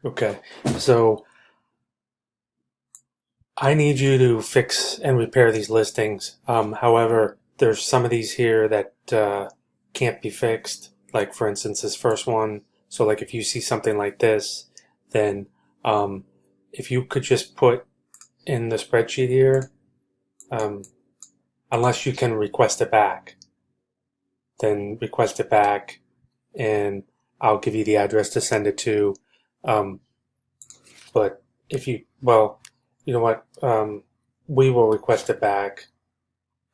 Okay, so I need you to fix and repair these listings. However, there's some of these here that can't be fixed. Like for instance, this first one. So like if you see something like this, then um, if you could just put in the spreadsheet here, um, unless you can request it back, then request it back, and I'll give you the address to send it to. Um, But if you, well, you know what? We will request it back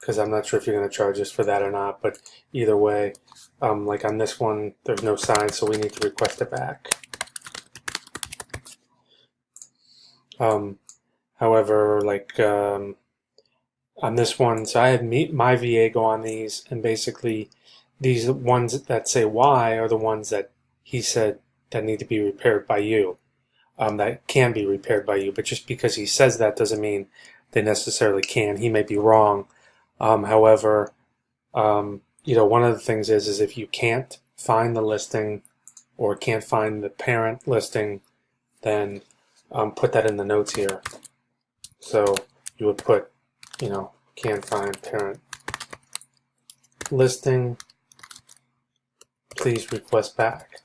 because I'm not sure if you're going to charge us for that or not. But either way, like on this one, there's no sign, so we need to request it back. Um, However, like on this one, so I had my VA go on these, and basically these ones that say Y are the ones that he said that need to be repaired by you. That can be repaired by you, but just because he says that doesn't mean they necessarily can. He may be wrong. However, one of the things is if you can't find the listing or can't find the parent listing, then put that in the notes here. So you would put, can't find parent listing, please request back.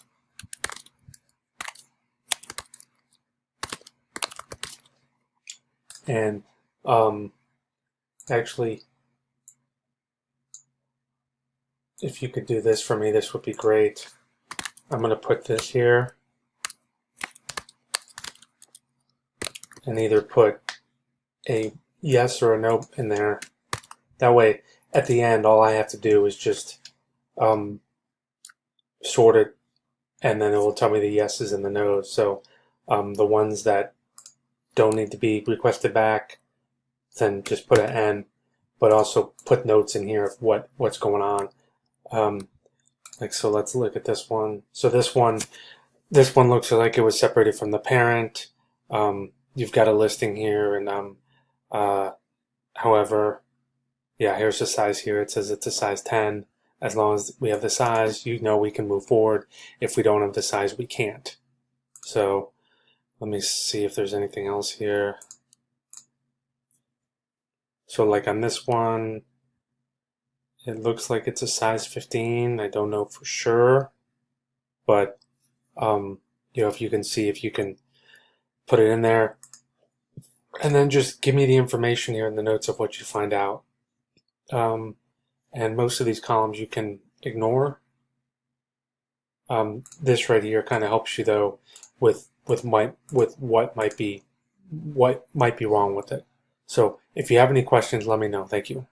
And actually, if you could do this for me, this would be great. I'm going to put this here and either put a yes or a no in there. That way, at the end, all I have to do is just sort it, and then it will tell me the yeses and the nos. So the ones that don't need to be requested back, then just put an N, but also put notes in here of what's going on. So let's look at this one. So this one looks like it was separated from the parent. You've got a listing here, and however, yeah, here's the size here. It says it's a size 10. As long as we have the size, we can move forward. If we don't have the size, we can't. So let me see if there's anything else here. So like on this one, it looks like it's a size 15. I don't know for sure, but if you can see if you can put it in there, and then just give me the information here in the notes of what you find out. And most of these columns you can ignore. This right here kind of helps you though with what might be wrong with it. So if you have any questions, let me know. Thank you.